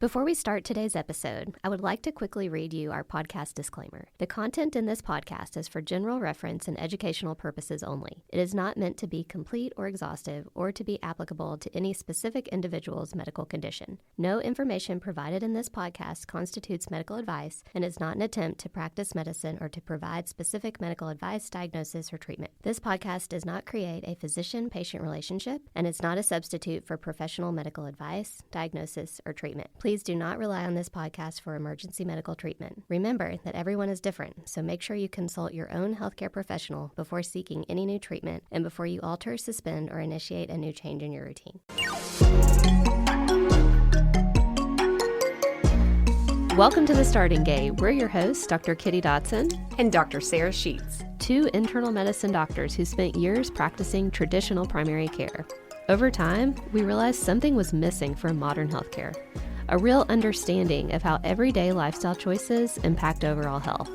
Before we start today's episode, I would like to quickly read you our podcast disclaimer. The content in this podcast is for general reference and educational purposes only. It is not meant to be complete or exhaustive or to be applicable to any specific individual's medical condition. No information provided in this podcast constitutes medical advice and is not an attempt to practice medicine or to provide specific medical advice, diagnosis, or treatment. This podcast does not create a physician-patient relationship and is not a substitute for professional medical advice, diagnosis, or treatment. Please do not rely on this podcast for emergency medical treatment. Remember that everyone is different, so make sure you consult your own healthcare professional before seeking any new treatment and before you alter, suspend, or initiate a new change in your routine. Welcome to The Starting Gate. We're your hosts, Dr. Kitty Dotson and Dr. Sarah Sheets, two internal medicine doctors who spent years practicing traditional primary care. Over time, we realized something was missing from modern healthcare. A real understanding of how everyday lifestyle choices impact overall health.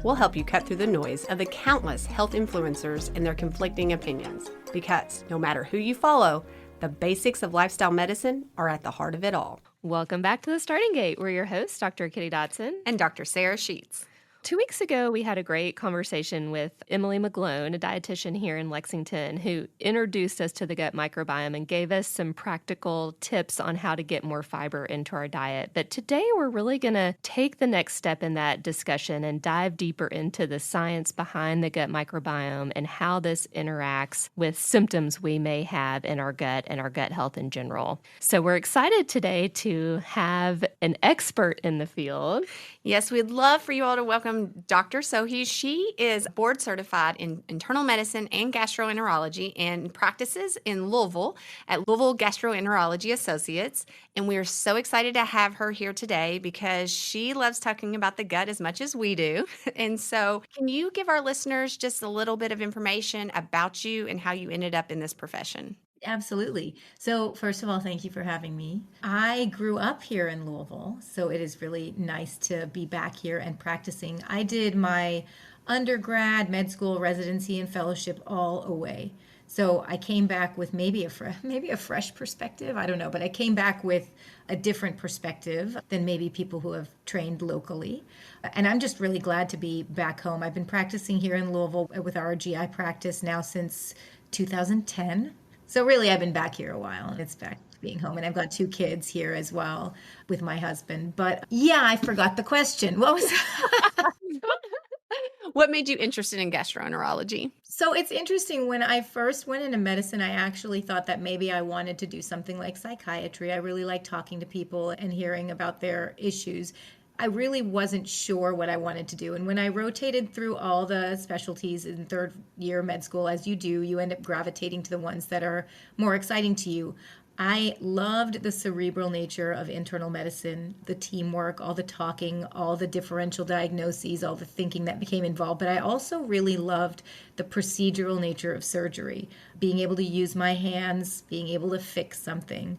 We'll help you cut through the noise of the countless health influencers and their conflicting opinions, because no matter who you follow, the basics of lifestyle medicine are at the heart of it all. Welcome back to The Starting Gate. We're your hosts, Dr. Kitty Dotson and Dr. Sarah Sheets. 2 weeks ago, we had a great conversation with Emily McGlone, a dietitian here in Lexington, who introduced us to the gut microbiome and gave us some practical tips on how to get more fiber into our diet. But today, we're really going to take the next step in that discussion and dive deeper into the science behind the gut microbiome and how this interacts with symptoms we may have in our gut and our gut health in general. So we're excited today to have an expert in the field. Yes, we'd love for you all to welcome Dr. Sohi. She is board certified in internal medicine and gastroenterology and practices in Louisville at Louisville Gastroenterology Associates. And we are so excited to have her here today because she loves talking about the gut as much as we do. And so can you give our listeners just a little bit of information about you and how you ended up in this profession? Absolutely. So first of all, thank you for having me. I grew up here in Louisville, so it is really nice to be back here and practicing. I did my undergrad, med school, residency, and fellowship all away. So I came back with maybe a fresh perspective. I don't know, but I came back with a different perspective than maybe people who have trained locally. And I'm just really glad to be back home. I've been practicing here in Louisville with our GI practice now since 2010. So really, I've been back here a while, and it's back to being home. And I've got 2 kids here as well with my husband. But yeah, I forgot the question. What was that? What made you interested in gastroenterology? So it's interesting. When I first went into medicine, I actually thought that maybe I wanted to do something like psychiatry. I really like talking to people and hearing about their issues. I really wasn't sure what I wanted to do. And when I rotated through all the specialties in third year med school, as you do, you end up gravitating to the ones that are more exciting to you. I loved the cerebral nature of internal medicine, the teamwork, all the talking, all the differential diagnoses, all the thinking that became involved. But I also really loved the procedural nature of surgery, being able to use my hands, being able to fix something.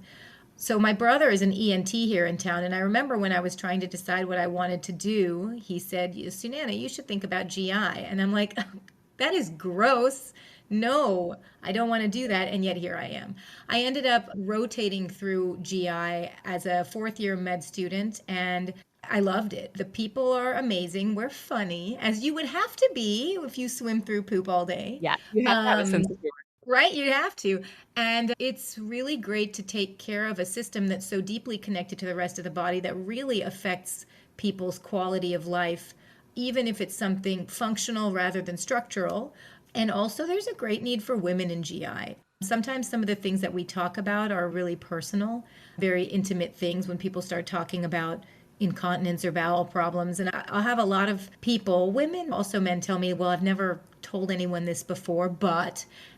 So my brother is an ENT here in town, and I remember when I was trying to decide what I wanted to do, he said, Sunana, you should think about GI. And I'm like, that is gross. No, I don't want to do that, and yet here I am. I ended up rotating through GI as a 4th-year med student, and I loved it. The people are amazing. We're funny, as you would have to be if you swim through poop all day. Yeah, you have to have a sense of humor. Right, you have to. And it's really great to take care of a system that's so deeply connected to the rest of the body that really affects people's quality of life, even if it's something functional rather than structural. And also there's a great need for women in GI. Sometimes some of the things that we talk about are really personal, very intimate things when people start talking about incontinence or bowel problems. And I'll have a lot of people, women, also men, tell me, well, I've never told anyone this before,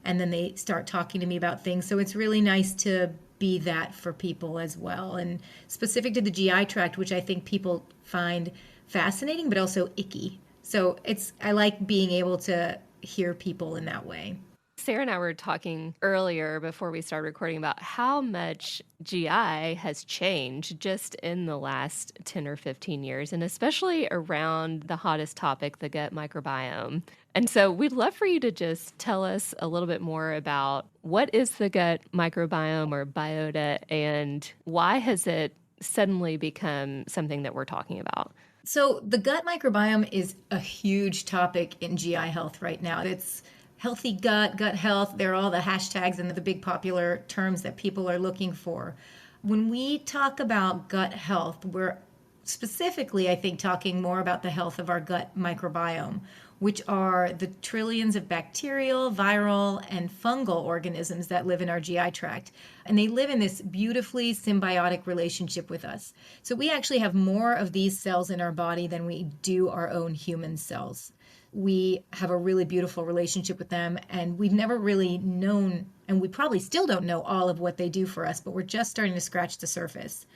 and then they start talking to me about things. So it's really nice to be that for people as well. And specific to the GI tract, which I think people find fascinating, but also icky. So I like being able to hear people in that way. Sarah and I were talking earlier before we started recording about how much GI has changed just in the last 10 or 15 years, and especially around the hottest topic, the gut microbiome. And so we'd love for you to just tell us a little bit more about what is the gut microbiome or biota and why has it suddenly become something that we're talking about? So the gut microbiome is a huge topic in GI health right now. It's healthy gut, gut health. They're all the hashtags and the big popular terms that people are looking for. When we talk about gut health, we're specifically, I think, talking more about the health of our gut microbiome, which are the trillions of bacterial, viral, and fungal organisms that live in our GI tract. And they live in this beautifully symbiotic relationship with us. So we actually have more of these cells in our body than we do our own human cells. We have a really beautiful relationship with them, and we've never really known, and we probably still don't know all of what they do for us, but we're just starting to scratch the surface.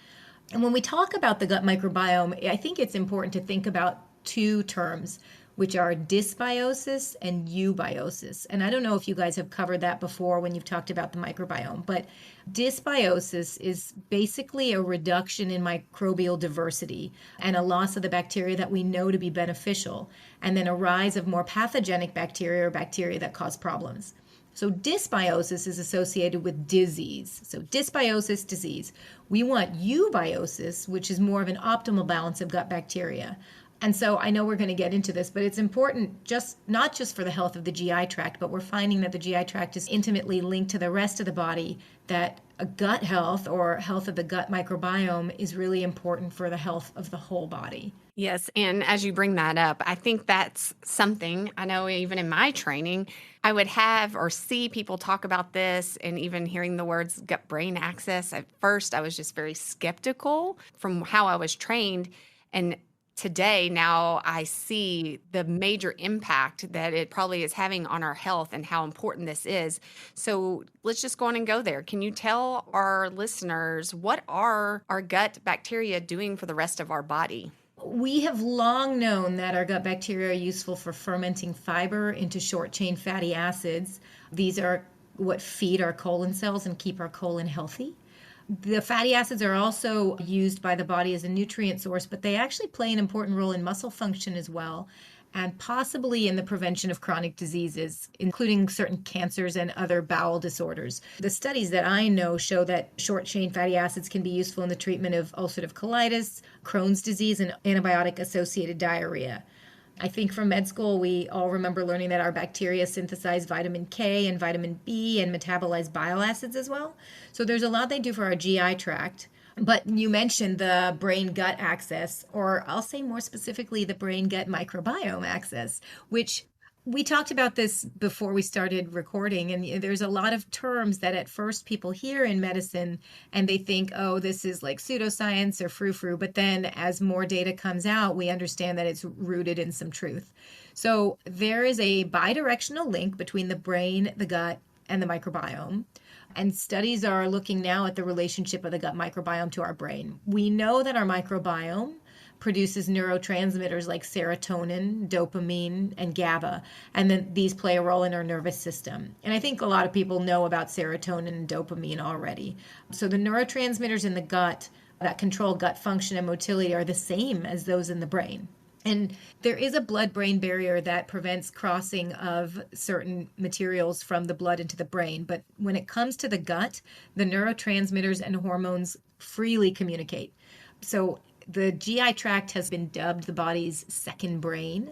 And when we talk about the gut microbiome, I think it's important to think about two terms, which are dysbiosis and eubiosis. And I don't know if you guys have covered that before when you've talked about the microbiome, but dysbiosis is basically a reduction in microbial diversity and a loss of the bacteria that we know to be beneficial, and then a rise of more pathogenic bacteria or bacteria that cause problems. So dysbiosis is associated with disease. So dysbiosis, disease. We want eubiosis, which is more of an optimal balance of gut bacteria. And so I know we're going to get into this, but it's important not just for the health of the GI tract, but we're finding that the GI tract is intimately linked to the rest of the body, that a gut health or health of the gut microbiome is really important for the health of the whole body. Yes. And as you bring that up, I think that's something I know even in my training, I would have or see people talk about this, and even hearing the words gut brain axis. At first, I was just very skeptical from how I was trained. And today, now I see the major impact that it probably is having on our health and how important this is. So let's just go on and go there. Can you tell our listeners, what are our gut bacteria doing for the rest of our body? We have long known that our gut bacteria are useful for fermenting fiber into short-chain fatty acids. These are what feed our colon cells and keep our colon healthy. The fatty acids are also used by the body as a nutrient source, but they actually play an important role in muscle function as well, and possibly in the prevention of chronic diseases, including certain cancers and other bowel disorders. The studies that I know show that short-chain fatty acids can be useful in the treatment of ulcerative colitis, Crohn's disease, and antibiotic-associated diarrhea. I think from med school, we all remember learning that our bacteria synthesize vitamin K and vitamin B and metabolize bile acids as well. So there's a lot they do for our GI tract. But you mentioned the brain-gut axis, or I'll say more specifically, the brain-gut microbiome axis, which we talked about this before we started recording. And there's a lot of terms that at first people hear in medicine and they think, oh, this is like pseudoscience or frou-frou. But then as more data comes out, we understand that it's rooted in some truth. So there is a bidirectional link between the brain, the gut, and the microbiome. And studies are looking now at the relationship of the gut microbiome to our brain. We know that our microbiome produces neurotransmitters like serotonin, dopamine, and GABA, and then these play a role in our nervous system. And I think a lot of people know about serotonin and dopamine already. So the neurotransmitters in the gut that control gut function and motility are the same as those in the brain. And there is a blood-brain barrier that prevents crossing of certain materials from the blood into the brain. But when it comes to the gut, the neurotransmitters and hormones freely communicate. So the GI tract has been dubbed the body's second brain.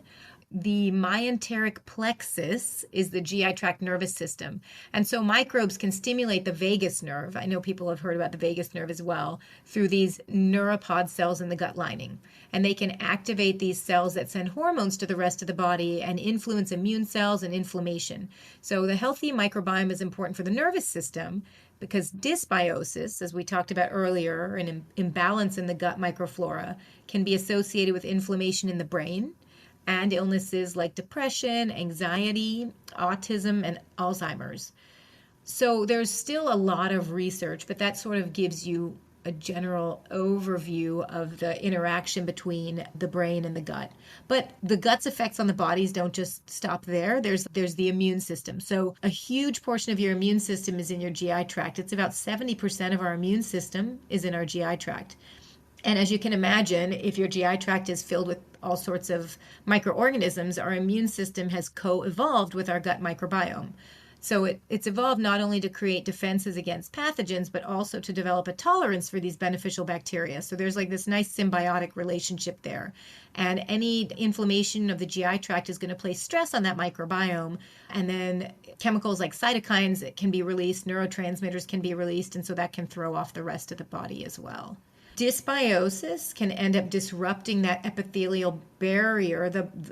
The myenteric plexus is the GI tract nervous system. And so microbes can stimulate the vagus nerve. I know people have heard about the vagus nerve as well, through these neuropod cells in the gut lining. And they can activate these cells that send hormones to the rest of the body and influence immune cells and inflammation. So the healthy microbiome is important for the nervous system because dysbiosis, as we talked about earlier, an imbalance in the gut microflora, can be associated with inflammation in the brain and illnesses like depression, anxiety, autism, and Alzheimer's. So there's still a lot of research, but that sort of gives you a general overview of the interaction between the brain and the gut. But the gut's effects on the bodies don't just stop there. There's the immune system. So a huge portion of your immune system is in your GI tract. It's about 70% of our immune system is in our GI tract. And as you can imagine, if your GI tract is filled with all sorts of microorganisms, our immune system has co-evolved with our gut microbiome. So it's evolved not only to create defenses against pathogens, but also to develop a tolerance for these beneficial bacteria. So there's like this nice symbiotic relationship there. And any inflammation of the GI tract is going to place stress on that microbiome. And then chemicals like cytokines can be released, neurotransmitters can be released, and so that can throw off the rest of the body as well. Dysbiosis can end up disrupting that epithelial barrier.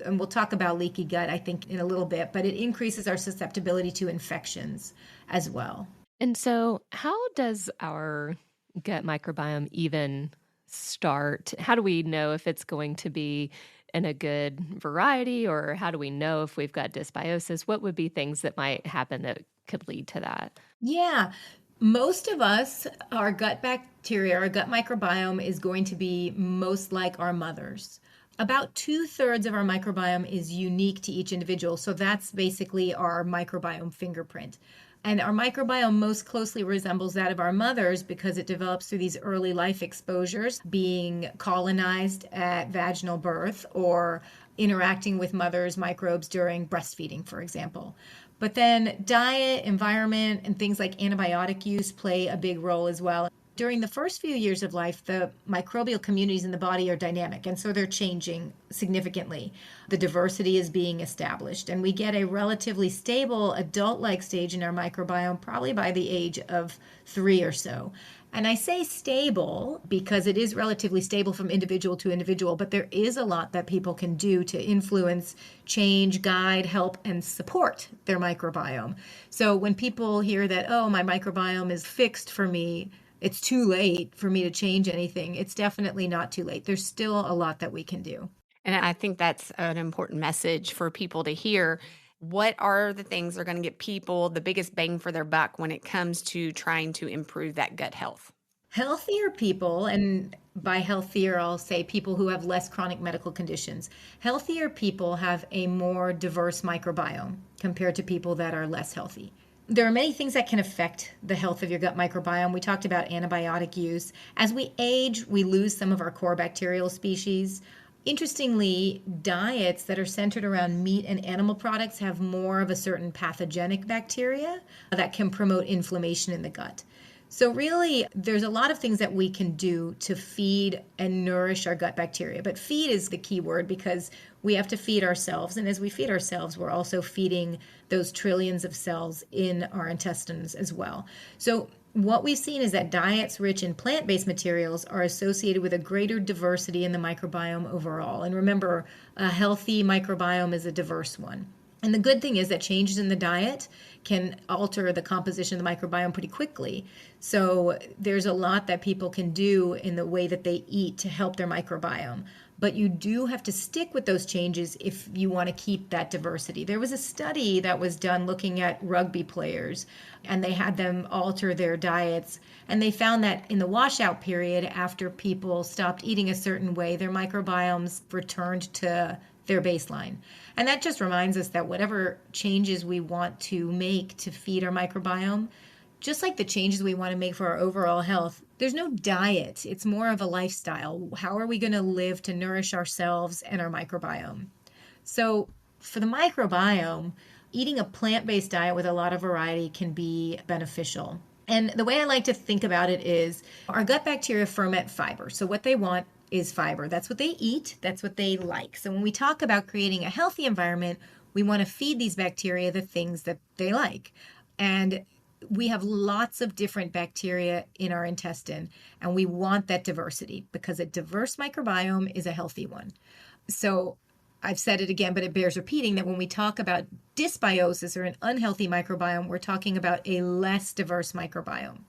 And we'll talk about leaky gut, I think, in a little bit, but it increases our susceptibility to infections as well. And so, how does our gut microbiome even start? How do we know if it's going to be in a good variety, or how do we know if we've got dysbiosis? What would be things that might happen that could lead to that? Yeah. Most of us, our gut bacteria, our gut microbiome is going to be most like our mother's. About 2/3 of our microbiome is unique to each individual. So that's basically our microbiome fingerprint. And our microbiome most closely resembles that of our mother's because it develops through these early life exposures, being colonized at vaginal birth or interacting with mother's microbes during breastfeeding, for example. But then diet, environment, and things like antibiotic use play a big role as well. During the first few years of life, the microbial communities in the body are dynamic, and so they're changing significantly. The diversity is being established, and we get a relatively stable adult-like stage in our microbiome probably by the age of 3 or so. And I say stable because it is relatively stable from individual to individual, but there is a lot that people can do to influence, change, guide, help, and support their microbiome. So when people hear that, oh, my microbiome is fixed for me, it's too late for me to change anything, it's definitely not too late. There's still a lot that we can do. And I think that's an important message for people to hear. What are the things that are going to get people the biggest bang for their buck when it comes to trying to improve that gut health? Healthier people, and by healthier, I'll say people who have less chronic medical conditions. Healthier people have a more diverse microbiome compared to people that are less healthy. There are many things that can affect the health of your gut microbiome. We talked about antibiotic use. As we age, we lose some of our core bacterial species. Interestingly, diets that are centered around meat and animal products have more of a certain pathogenic bacteria that can promote inflammation in the gut. So really, there's a lot of things that we can do to feed and nourish our gut bacteria. But feed is the key word because we have to feed ourselves. And as we feed ourselves, we're also feeding those trillions of cells in our intestines as well. So what we've seen is that diets rich in plant-based materials are associated with a greater diversity in the microbiome overall. And remember, a healthy microbiome is a diverse one. And the good thing is that changes in the diet can alter the composition of the microbiome pretty quickly. So there's a lot that people can do in the way that they eat to help their microbiome. But you do have to stick with those changes if you want to keep that diversity. There was a study that was done looking at rugby players, and they had them alter their diets. And they found that in the washout period, after people stopped eating a certain way, their microbiomes returned to their baseline. And that just reminds us that whatever changes we want to make to feed our microbiome, just like the changes we want to make for our overall health, there's no diet. It's more of a lifestyle. How are we going to live to nourish ourselves and our microbiome? So for the microbiome, eating a plant-based diet with a lot of variety can be beneficial. And the way I like to think about it is our gut bacteria ferment fiber. So what they want is fiber. That's what they eat. That's what they like. So when we talk about creating a healthy environment, we want to feed these bacteria the things that they like. And we have lots of different bacteria in our intestine, and we want that diversity because a diverse microbiome is a healthy one. So I've said it again, but it bears repeating that when we talk about dysbiosis or an unhealthy microbiome, we're talking about a less diverse microbiome.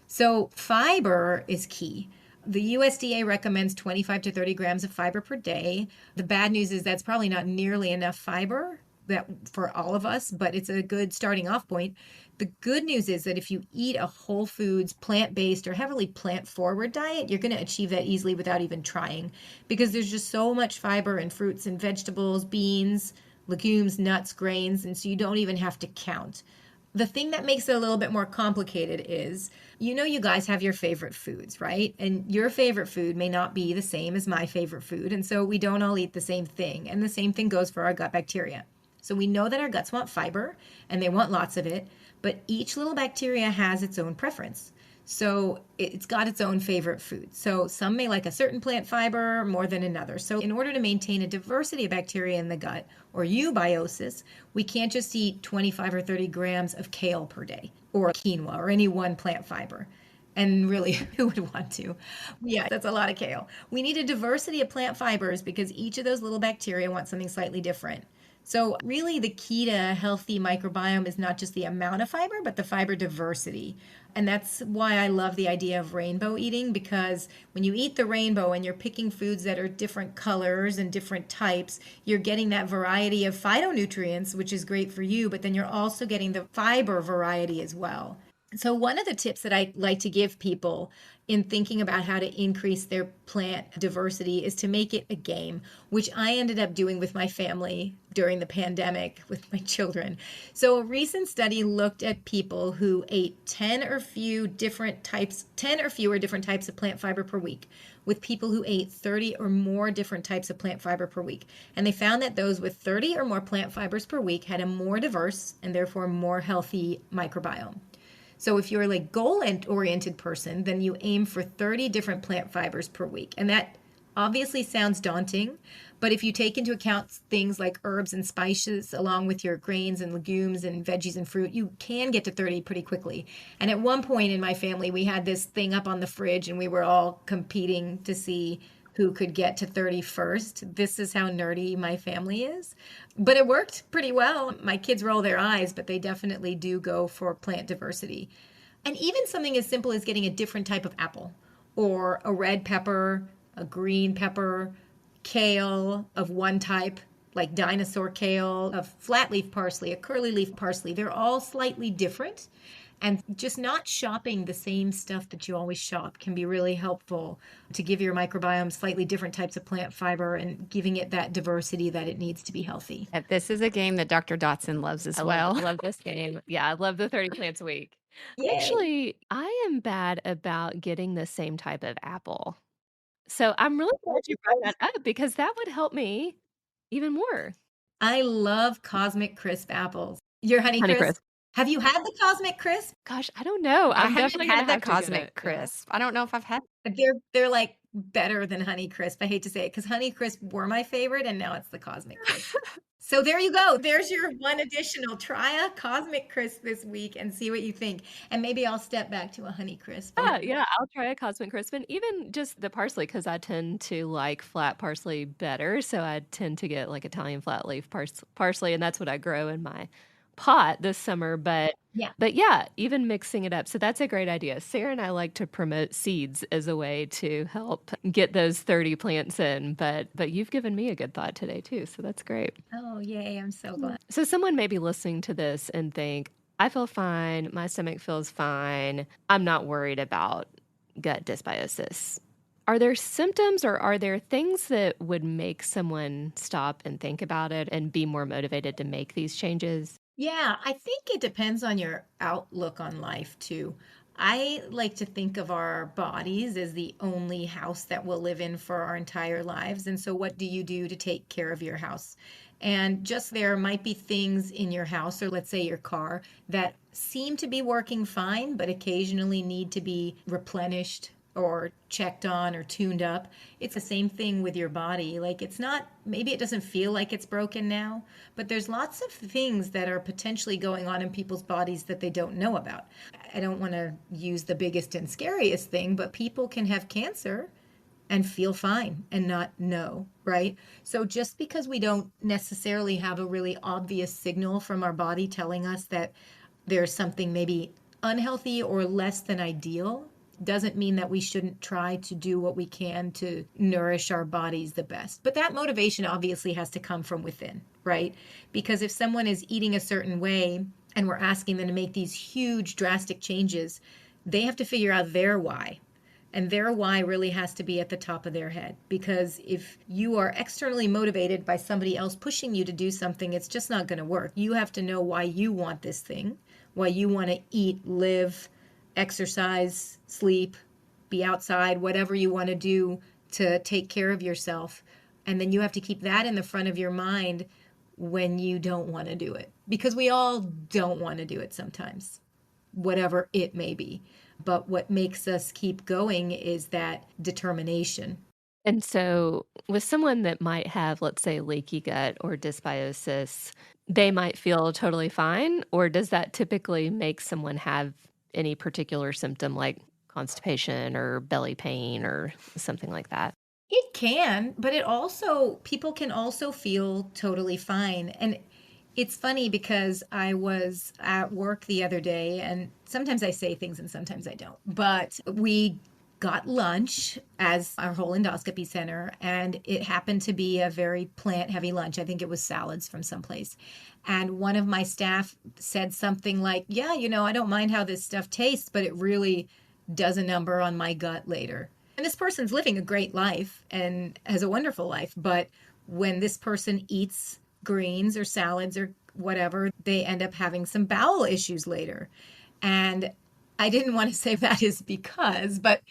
So fiber is key. The USDA recommends 25 to 30 grams of fiber per day. The bad news is that's probably not nearly enough fiber that for all of us, but it's a good starting off point. The good news is that if you eat a whole foods, plant-based, or heavily plant-forward diet, you're going to achieve that easily without even trying because there's just so much fiber in fruits and vegetables, beans, legumes, nuts, grains, and so you don't even have to count. The thing that makes it a little bit more complicated is, you guys have your favorite foods, right? And your favorite food may not be the same as my favorite food. And so we don't all eat the same thing. And the same thing goes for our gut bacteria. So we know that our guts want fiber and they want lots of it, but each little bacteria has its own preference. So it's got its own favorite food. So some may like a certain plant fiber more than another. So in order to maintain a diversity of bacteria in the gut, or eubiosis, we can't just eat 25 or 30 grams of kale per day or quinoa or any one plant fiber. And really, who would want to? Yeah, that's a lot of kale. We need a diversity of plant fibers because each of those little bacteria want something slightly different. So really the key to a healthy microbiome is not just the amount of fiber, but the fiber diversity. And that's why I love the idea of rainbow eating, because when you eat the rainbow and you're picking foods that are different colors and different types, you're getting that variety of phytonutrients, which is great for you, but then you're also getting the fiber variety as well. So one of the tips that I like to give people in thinking about how to increase their plant diversity is to make it a game, which I ended up doing with my family during the pandemic with my children. So a recent study looked at people who ate 10 or fewer different types of plant fiber per week, with people who ate 30 or more different types of plant fiber per week. And they found that those with 30 or more plant fibers per week had a more diverse and therefore more healthy microbiome. So if you're like goal-oriented person, then you aim for 30 different plant fibers per week. And that obviously sounds daunting, but if you take into account things like herbs and spices, along with your grains and legumes and veggies and fruit, you can get to 30 pretty quickly. And at one point in my family, we had this thing up on the fridge and we were all competing to see who could get to 30 first. This is how nerdy my family is. But it worked pretty well. My kids roll their eyes, but they definitely do go for plant diversity. And even something as simple as getting a different type of apple, or a red pepper, a green pepper, kale of one type, like dinosaur kale, a flat leaf parsley, a curly leaf parsley. They're all slightly different. And just not shopping the same stuff that you always shop can be really helpful to give your microbiome slightly different types of plant fiber and giving it that diversity that it needs to be healthy. This is a game that Dr. Dotson loves as well. I love this game. Yeah, I love the 30 plants a week. Yay. Actually, I am bad about getting the same type of apple. So I'm really glad you brought that up because that would help me even more. I love Cosmic Crisp apples. Your Honey Honey Crisp? Crisp. Have you had the Cosmic Crisp? Gosh, I don't know. I I'm haven't definitely had gonna the have to get Cosmic it. Yeah. Crisp. I don't know if I've had. They're like better than Honey Crisp. I hate to say it because Honey Crisp were my favorite and now it's the Cosmic Crisp. So there you go. There's your one additional. Try a Cosmic Crisp this week and see what you think. And maybe I'll step back to a Honey Crisp. Yeah, I'll try a Cosmic Crisp and even just the parsley because I tend to like flat parsley better. So I tend to get like Italian flat leaf parsley, and that's what I grow in my pot this summer. But yeah, even mixing it up. So that's a great idea. Sarah and I like to promote seeds as a way to help get those 30 plants in. But you've given me a good thought today too. So that's great. Oh, yay. I'm so glad. So someone may be listening to this and think, I feel fine. My stomach feels fine. I'm not worried about gut dysbiosis. Are there symptoms or are there things that would make someone stop and think about it and be more motivated to make these changes? Yeah, I think it depends on your outlook on life too. I like to think of our bodies as the only house that we'll live in for our entire lives. And so, what do you do to take care of your house? And just there might be things in your house, or let's say your car, that seem to be working fine, but occasionally need to be replenished or checked on or tuned up. It's the same thing with your body. Like it's not, maybe it doesn't feel like it's broken now, but there's lots of things that are potentially going on in people's bodies that they don't know about. I don't want to use the biggest and scariest thing, but people can have cancer and feel fine and not know, right? So just because we don't necessarily have a really obvious signal from our body telling us that there's something maybe unhealthy or less than ideal, doesn't mean that we shouldn't try to do what we can to nourish our bodies the best. But that motivation obviously has to come from within, right? Because if someone is eating a certain way and we're asking them to make these huge drastic changes, they have to figure out their why. And their why really has to be at the top of their head. Because if you are externally motivated by somebody else pushing you to do something, it's just not going to work. You have to know why you want this thing, why you want to eat, live, exercise, sleep, be outside, whatever you want to do to take care of yourself. And then you have to keep that in the front of your mind when you don't want to do it, because we all don't want to do it sometimes, whatever it may be. But what makes us keep going is that determination. And so, with someone that might have, let's say, leaky gut or dysbiosis, they might feel totally fine, or does that typically make someone have any particular symptom like constipation or belly pain or something like that? It can, but people can also feel totally fine. And it's funny because I was at work the other day, and sometimes I say things and sometimes I don't. But we got lunch as our whole endoscopy center, and it happened to be a very plant heavy lunch. I think it was salads from someplace. And one of my staff said something like, yeah, I don't mind how this stuff tastes, but it really does a number on my gut later. And this person's living a great life and has a wonderful life. But when this person eats greens or salads or whatever, they end up having some bowel issues later. And I didn't want to say that is because, but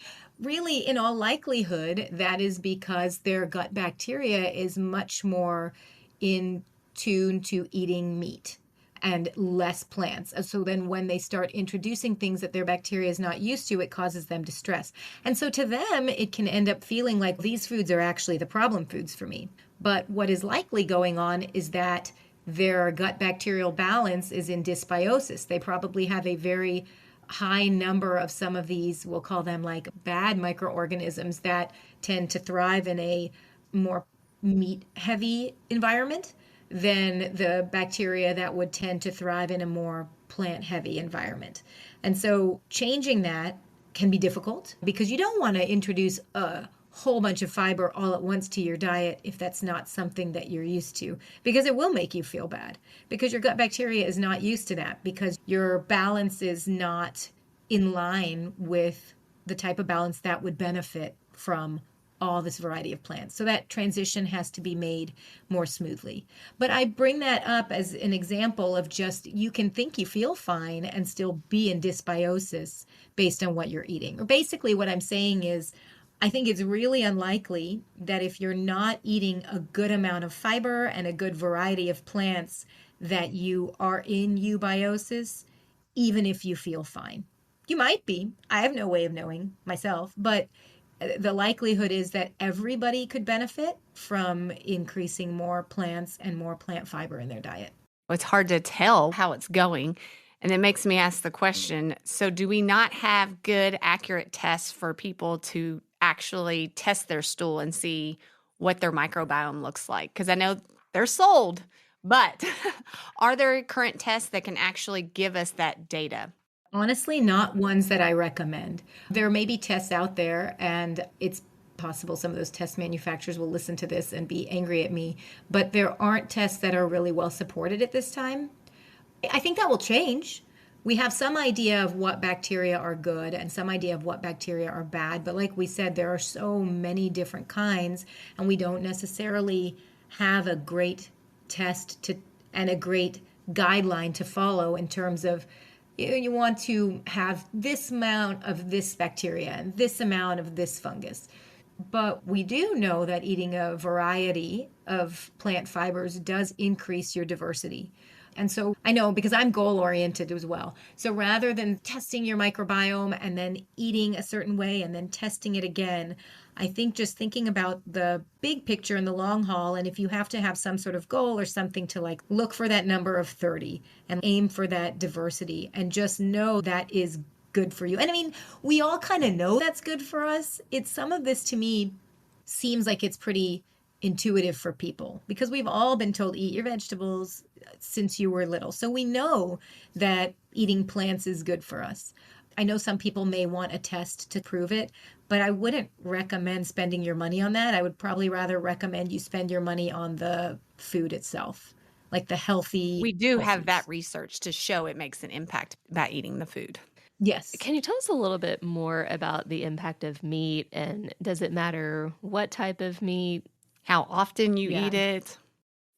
really, in all likelihood, that is because their gut bacteria is much more in tune to eating meat and less plants. So then when they start introducing things that their bacteria is not used to, it causes them distress. And so to them, it can end up feeling like these foods are actually the problem foods for me. But what is likely going on is that their gut bacterial balance is in dysbiosis. They probably have a very high number of some of these, we'll call them like bad microorganisms that tend to thrive in a more meat heavy environment than the bacteria that would tend to thrive in a more plant heavy environment. And so changing that can be difficult because you don't want to introduce a whole bunch of fiber all at once to your diet if that's not something that you're used to, because it will make you feel bad because your gut bacteria is not used to that, because your balance is not in line with the type of balance that would benefit from all this variety of plants. So that transition has to be made more smoothly. But I bring that up as an example of just, you can think you feel fine and still be in dysbiosis based on what you're eating. Or basically what I'm saying is, I think it's really unlikely that if you're not eating a good amount of fiber and a good variety of plants, that you are in eubiosis, even if you feel fine. You might be. I have no way of knowing myself, but the likelihood is that everybody could benefit from increasing more plants and more plant fiber in their diet. It's hard to tell how it's going. And it makes me ask the question, so do we not have good, accurate tests for people to actually test their stool and see what their microbiome looks like? Because I know they're sold, but are there current tests that can actually give us that data? Honestly, not ones that I recommend. There may be tests out there, and it's possible some of those test manufacturers will listen to this and be angry at me, but there aren't tests that are really well supported at this time. I think that will change. We have some idea of what bacteria are good and some idea of what bacteria are bad, but like we said, there are so many different kinds, and we don't necessarily have a great test to and a great guideline to follow in terms of you want to have this amount of this bacteria and this amount of this fungus. But we do know that eating a variety of plant fibers does increase your diversity. And so I know because I'm goal oriented as well. So rather than testing your microbiome and then eating a certain way and then testing it again, I think just thinking about the big picture in the long haul, and if you have to have some sort of goal or something to like look for that number of 30 and aim for that diversity and just know that is good for you. And I mean, we all kind of know that's good for us. It's some of this to me seems like it's pretty intuitive for people because we've all been told eat your vegetables since you were little. So we know that eating plants is good for us. I know some people may want a test to prove it, but I wouldn't recommend spending your money on that. I would probably rather recommend you spend your money on the food itself, like the healthy. We do have foods. that research to show it makes an impact by eating the food. Yes. Can you tell us a little bit more about the impact of meat, and does it matter what type of meat? How often you eat it?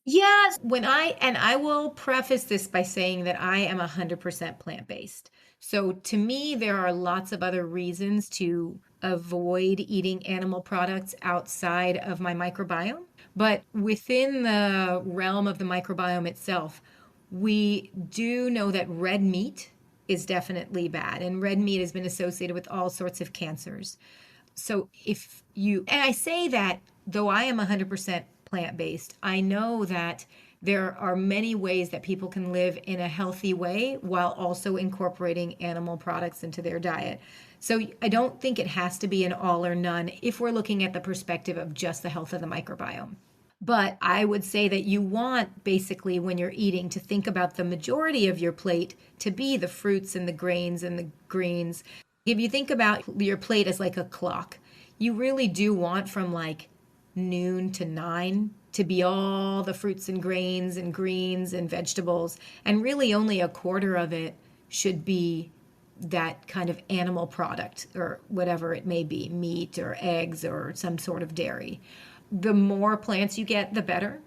Yes, I will preface this by saying that I am 100% plant-based. So to me, there are lots of other reasons to avoid eating animal products outside of my microbiome. But within the realm of the microbiome itself, we do know that red meat is definitely bad, and red meat has been associated with all sorts of cancers. So and I say that though I am 100% plant-based, I know that there are many ways that people can live in a healthy way while also incorporating animal products into their diet. So I don't think it has to be an all or none if we're looking at the perspective of just the health of the microbiome. But I would say that you want basically when you're eating to think about the majority of your plate to be the fruits and the grains and the greens. If you think about your plate as like a clock, you really do want from like noon to 9 to be all the fruits and grains and greens and vegetables. And really only a quarter of it should be that kind of animal product or whatever it may be, meat or eggs or some sort of dairy. The more plants you get, the better.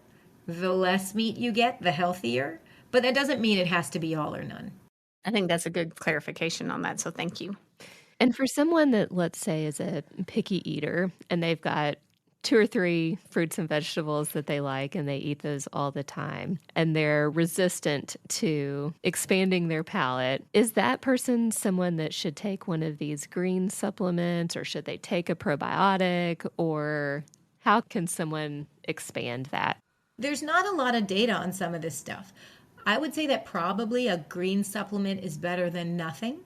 The less meat you get, the healthier. But that doesn't mean it has to be all or none. I think that's a good clarification on that. So thank you. And for someone that, let's say, is a picky eater and they've got 2 or 3 fruits and vegetables that they like and they eat those all the time and they're resistant to expanding their palate, is that person someone that should take one of these green supplements, or should they take a probiotic, or how can someone expand that? There's not a lot of data on some of this stuff. I would say that probably a green supplement is better than nothing,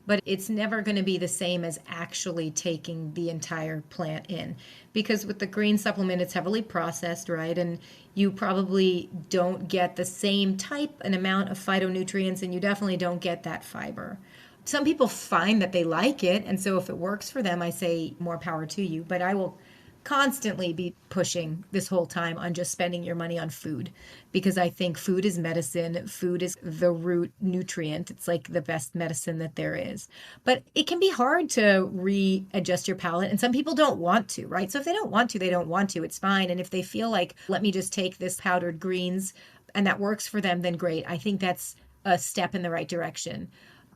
but it's never going to be the same as actually taking the entire plant in. Because with the green supplement, it's heavily processed, right? And you probably don't get the same type and amount of phytonutrients, and you definitely don't get that fiber. Some people find that they like it, and so if it works for them, I say more power to you. But I will constantly be pushing this whole time on just spending your money on food, because I think food is medicine. Food is the root nutrient. It's like the best medicine that there is. But it can be hard to readjust your palate, and some people don't want to, right? So if they don't want to, they don't want to. It's fine. And if they feel like, let me just take this powdered greens and that works for them, then great. I think that's a step in the right direction.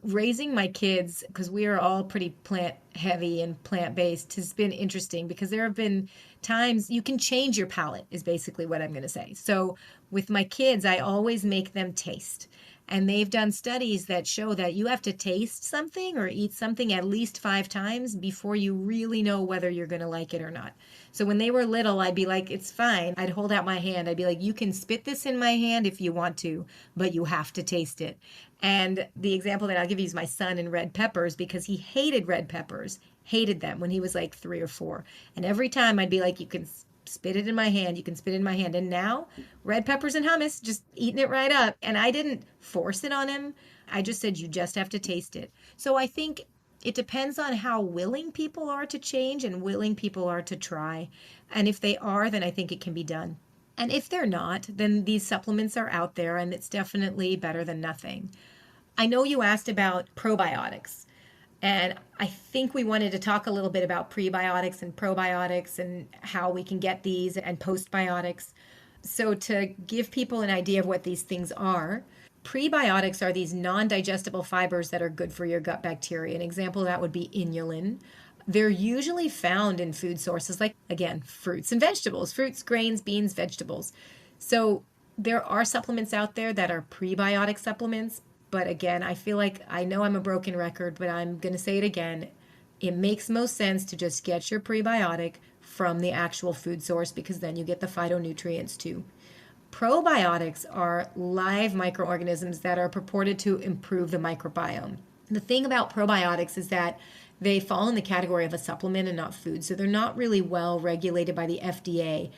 Raising my kids, because we are all pretty plant heavy and plant based, has been interesting because there have been times you can change your palate, is basically what I'm going to say. So with my kids, I always make them taste. And they've done studies that show that you have to taste something or eat something at least 5 times before you really know whether you're going to like it or not. So when they were little, I'd be like, it's fine. I'd hold out my hand. I'd be like, you can spit this in my hand if you want to, but you have to taste it. And the example that I'll give you is my son and red peppers, because he hated red peppers, hated them when he was like 3 or 4. And every time I'd be like, you can spit it in my hand, you can spit it in my hand. And now red peppers and hummus, just eating it right up. And I didn't force it on him. I just said, you just have to taste it. So I think it depends on how willing people are to change and willing people are to try. And if they are, then I think it can be done. And if they're not, then these supplements are out there, and it's definitely better than nothing. I know you asked about probiotics, and I think we wanted to talk a little bit about prebiotics and probiotics and how we can get these, and postbiotics. So to give people an idea of what these things are, prebiotics are these non-digestible fibers that are good for your gut bacteria. An example of that would be inulin. They're usually found in food sources like, again, fruits and vegetables, fruits, grains, beans, vegetables. So there are supplements out there that are prebiotic supplements. But again, I feel like, I know I'm a broken record, but I'm going to say it again. It makes most sense to just get your prebiotic from the actual food source, because then you get the phytonutrients too. Probiotics are live microorganisms that are purported to improve the microbiome. The thing about probiotics is that they fall in the category of a supplement and not food, so they're not really well regulated by the FDA.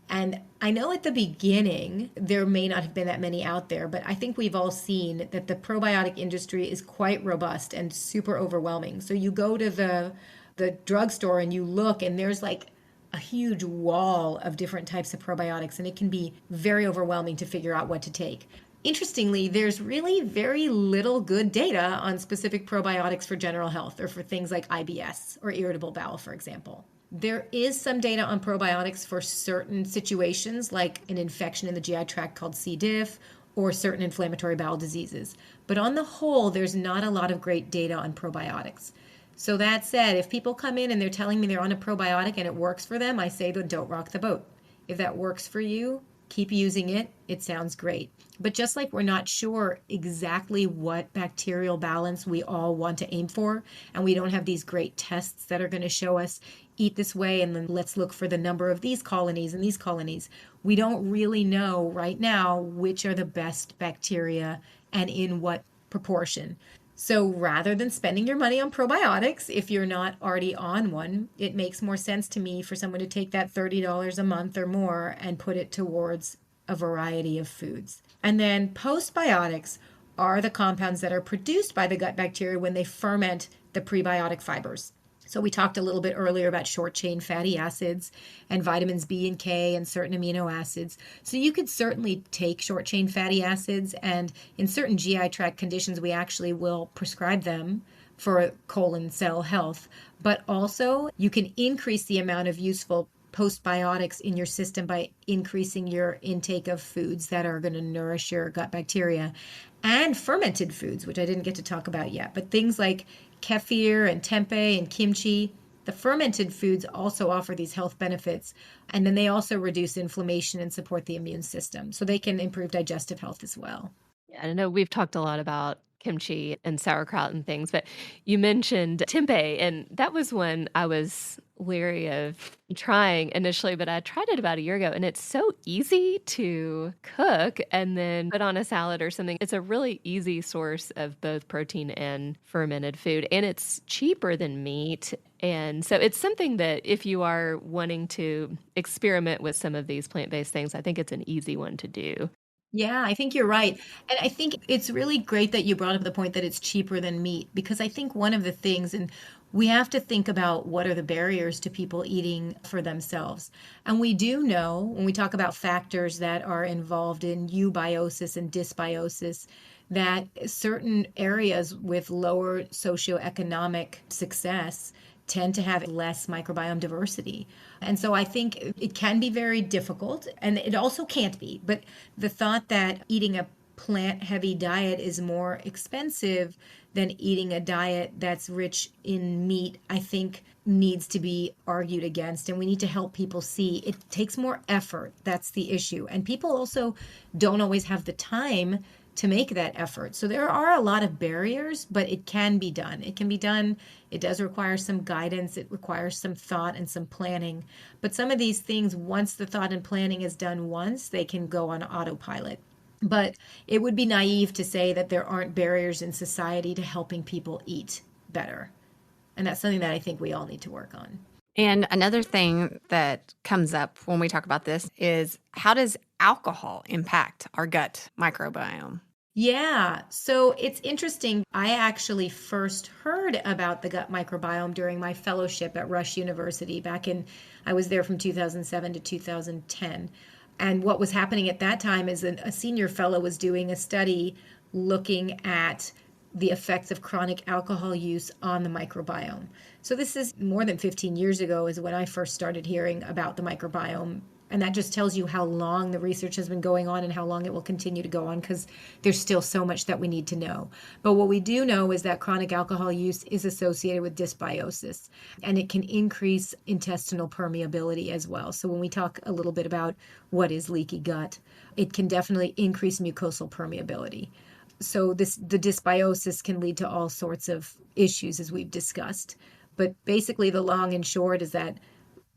And I know at the beginning, there may not have been that many out there, but I think we've all seen that the probiotic industry is quite robust and super overwhelming. So you go to the drugstore and you look, and there's like a huge wall of different types of probiotics, and it can be very overwhelming to figure out what to take. Interestingly, there's really very little good data on specific probiotics for general health or for things like IBS or irritable bowel, for example. There is some data on probiotics for certain situations, like an infection in the GI tract called C. diff, or certain inflammatory bowel diseases. But on the whole, there's not a lot of great data on probiotics. So that said, if people come in and they're telling me they're on a probiotic and it works for them, I say, don't rock the boat. If that works for you, keep using it. It sounds great. But just like we're not sure exactly what bacterial balance we all want to aim for, and we don't have these great tests that are going to show us eat this way and then let's look for the number of these colonies and these colonies. We don't really know right now which are the best bacteria and in what proportion. So rather than spending your money on probiotics, if you're not already on one, it makes more sense to me for someone to take that $30 a month or more and put it towards a variety of foods. And then postbiotics are the compounds that are produced by the gut bacteria when they ferment the prebiotic fibers. So we talked a little bit earlier about short chain fatty acids and vitamins B and K and certain amino acids. So you could certainly take short chain fatty acids, and in certain GI tract conditions, we actually will prescribe them for colon cell health. But also you can increase the amount of useful postbiotics in your system by increasing your intake of foods that are going to nourish your gut bacteria, and fermented foods, which I didn't get to talk about yet, but things like kefir and tempeh and kimchi. The fermented foods also offer these health benefits, and then they also reduce inflammation and support the immune system, so they can improve digestive health as well. Yeah, I know we've talked a lot about kimchi and sauerkraut and things, but you mentioned tempeh, and that was one I was leery of trying initially, but I tried it about a year ago, and it's so easy to cook and then put on a salad or something. It's a really easy source of both protein and fermented food, and it's cheaper than meat. And so it's something that if you are wanting to experiment with some of these plant-based things, I think it's an easy one to do. Yeah, I think you're right. And I think it's really great that you brought up the point that it's cheaper than meat, because I think one of the things, and we have to think about what are the barriers to people eating for themselves. And we do know when we talk about factors that are involved in eubiosis and dysbiosis, that certain areas with lower socioeconomic success tend to have less microbiome diversity. And so I think it can be very difficult, and it also can't be. But the thought that eating a plant-heavy diet is more expensive than eating a diet that's rich in meat, I think needs to be argued against. And we need to help people see it takes more effort. That's the issue. And people also don't always have the time to make that effort. So there are a lot of barriers, but it can be done. It can be done. It does require some guidance. It requires some thought and some planning. But some of these things, once the thought and planning is done once, they can go on autopilot. But it would be naive to say that there aren't barriers in society to helping people eat better. And that's something that I think we all need to work on. And another thing that comes up when we talk about this is, how does alcohol impact our gut microbiome? Yeah, so it's interesting. I actually first heard about the gut microbiome during my fellowship at Rush University I was there from 2007 to 2010. And what was happening at that time is a senior fellow was doing a study looking at the effects of chronic alcohol use on the microbiome. So this is more than 15 years ago is when I first started hearing about the microbiome. And that just tells you how long the research has been going on and how long it will continue to go on, because there's still so much that we need to know. But what we do know is that chronic alcohol use is associated with dysbiosis, and it can increase intestinal permeability as well. So when we talk a little bit about what is leaky gut, it can definitely increase mucosal permeability. So the dysbiosis can lead to all sorts of issues, as we've discussed. But basically the long and short is that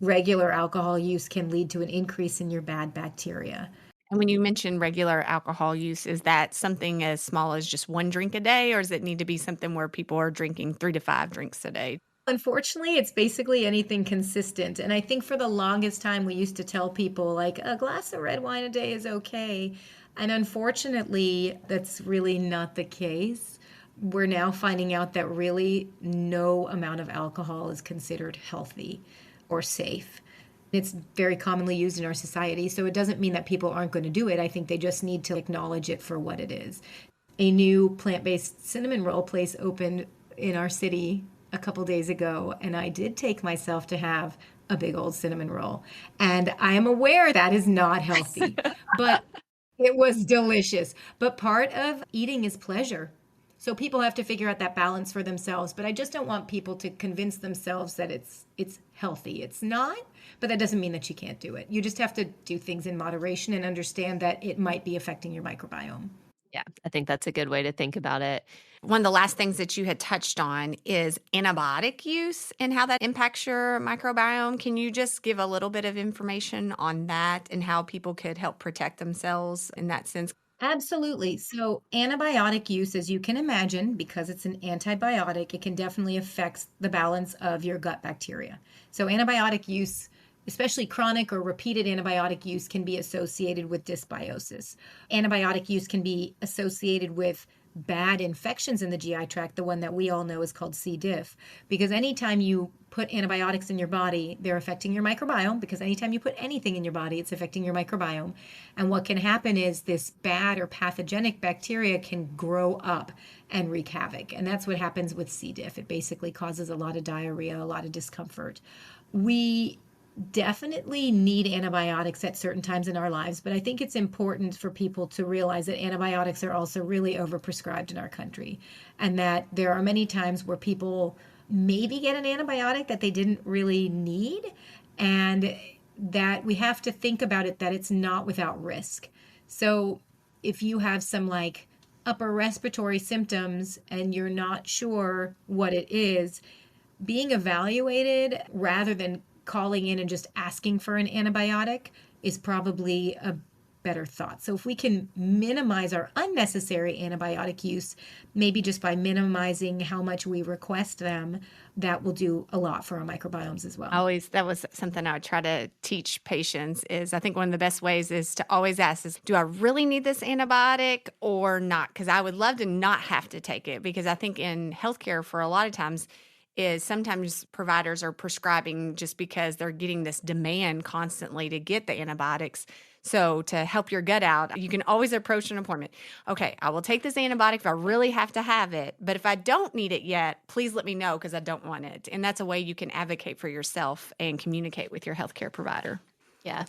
regular alcohol use can lead to an increase in your bad bacteria. And when you mention regular alcohol use, is that something as small as just one drink a day, or does it need to be something where people are drinking 3 to 5 drinks a day? Unfortunately, it's basically anything consistent. And I think for the longest time, we used to tell people like a glass of red wine a day is okay. And unfortunately, that's really not the case. We're now finding out that really no amount of alcohol is considered healthy or safe. It's very commonly used in our society, so it doesn't mean that people aren't going to do it. I think they just need to acknowledge it for what it is. A new plant-based cinnamon roll place opened in our city a couple days ago, and I did take myself to have a big old cinnamon roll. And I am aware that is not healthy, but it was delicious. But part of eating is pleasure. So people have to figure out that balance for themselves, but I just don't want people to convince themselves that it's healthy. It's not, but that doesn't mean that you can't do it. You just have to do things in moderation and understand that it might be affecting your microbiome. Yeah, I think that's a good way to think about it. One of the last things that you had touched on is antibiotic use and how that impacts your microbiome. Can you just give a little bit of information on that and how people could help protect themselves in that sense? Absolutely. So, antibiotic use, as you can imagine, because it's an antibiotic, it can definitely affect the balance of your gut bacteria. So, antibiotic use, especially chronic or repeated antibiotic use, can be associated with dysbiosis. Antibiotic use can be associated with bad infections in the GI tract. The one that we all know is called C. diff, because anytime you put antibiotics in your body, they're affecting your microbiome, because anytime you put anything in your body, it's affecting your microbiome. And what can happen is this bad or pathogenic bacteria can grow up and wreak havoc. And that's what happens with C. diff. It basically causes a lot of diarrhea, a lot of discomfort. We definitely need antibiotics at certain times in our lives, but I think it's important for people to realize that antibiotics are also really overprescribed in our country, and that there are many times where people maybe get an antibiotic that they didn't really need, and that we have to think about it that it's not without risk. So if you have some like upper respiratory symptoms and you're not sure what it is, being evaluated rather than calling in and just asking for an antibiotic is probably a better thought. So if we can minimize our unnecessary antibiotic use, maybe just by minimizing how much we request them, that will do a lot for our microbiomes as well. That was something I would try to teach patients is I think one of the best ways is to always ask is, do I really need this antibiotic or not? Because I would love to not have to take it, because I think in healthcare for a lot of times is sometimes providers are prescribing just because they're getting this demand constantly to get the antibiotics. So to help your gut out, you can always approach an appointment. Okay, I will take this antibiotic if I really have to have it. But if I don't need it yet, please let me know because I don't want it. And that's a way you can advocate for yourself and communicate with your healthcare provider. Yeah.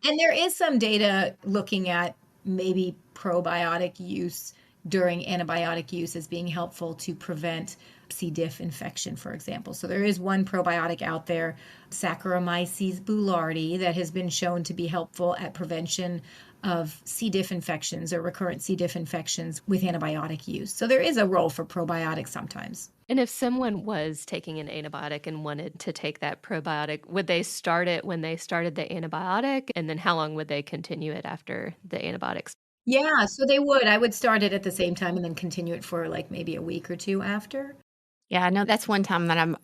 And there is some data looking at maybe probiotic use during antibiotic use as being helpful to prevent C. diff infection, for example. So there is one probiotic out there, Saccharomyces boulardii, that has been shown to be helpful at prevention of C. diff infections or recurrent C. diff infections with antibiotic use. So there is a role for probiotics sometimes. And if someone was taking an antibiotic and wanted to take that probiotic, would they start it when they started the antibiotic? And then how long would they continue it after the antibiotics? Yeah, so they would. I would start it at the same time and then continue it for like maybe a week or two after. Yeah, I know that's one time that I'm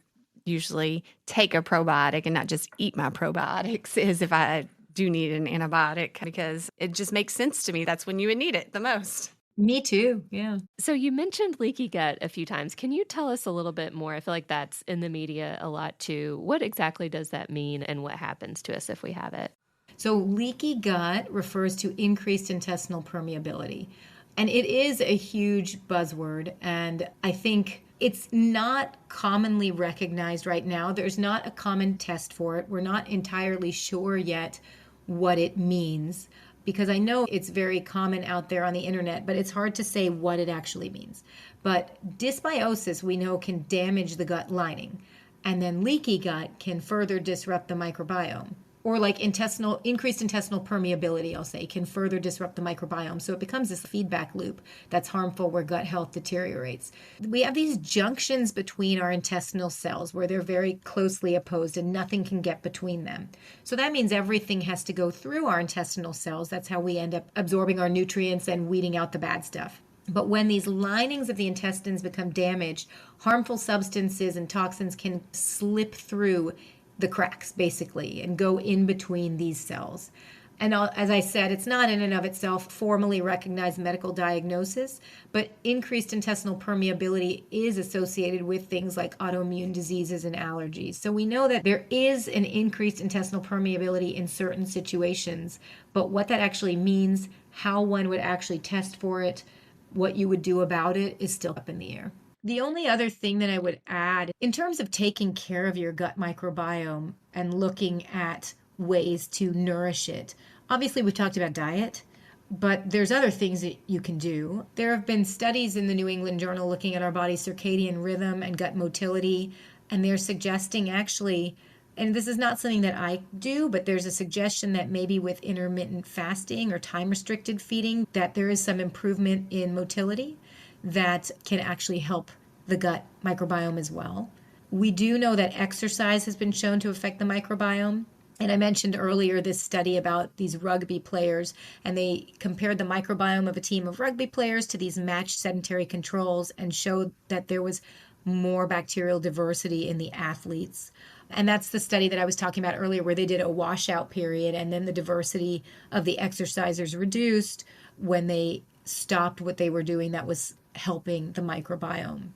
usually take a probiotic and not just eat my probiotics is if I do need an antibiotic, because it just makes sense to me. That's when you would need it the most. Me too. Yeah. So you mentioned leaky gut a few times. Can you tell us a little bit more? I feel like that's in the media a lot too. What exactly does that mean and what happens to us if we have it? So leaky gut refers to increased intestinal permeability. And it is a huge buzzword. And I think it's not commonly recognized right now. There's not a common test for it. We're not entirely sure yet what it means, because I know it's very common out there on the internet, but it's hard to say what it actually means. But dysbiosis, we know, can damage the gut lining. And then leaky gut can further disrupt the microbiome. Or like increased intestinal permeability, I'll say, can further disrupt the microbiome. So it becomes this feedback loop that's harmful where gut health deteriorates. We have these junctions between our intestinal cells where they're very closely opposed and nothing can get between them. So that means everything has to go through our intestinal cells. That's how we end up absorbing our nutrients and weeding out the bad stuff. But when these linings of the intestines become damaged, harmful substances and toxins can slip through the cracks, basically, and go in between these cells. And as I said, it's not in and of itself formally recognized medical diagnosis, but increased intestinal permeability is associated with things like autoimmune diseases and allergies. So we know that there is an increased intestinal permeability in certain situations, but what that actually means, how one would actually test for it, what you would do about it is still up in the air. The only other thing that I would add in terms of taking care of your gut microbiome and looking at ways to nourish it, obviously we've talked about diet, But there's other things that you can do. There have been studies in the New England Journal looking at our body's circadian rhythm and gut motility, and they're suggesting actually, and this is not something that I do, but there's a suggestion that maybe with intermittent fasting or time-restricted feeding, that there is some improvement in motility that can actually help the gut microbiome as well. We do know that exercise has been shown to affect the microbiome. And I mentioned earlier this study about these rugby players, and they compared the microbiome of a team of rugby players to these matched sedentary controls and showed that there was more bacterial diversity in the athletes. And that's the study that I was talking about earlier, where they did a washout period, and then the diversity of the exercisers reduced when they stopped what they were doing that was helping the microbiome.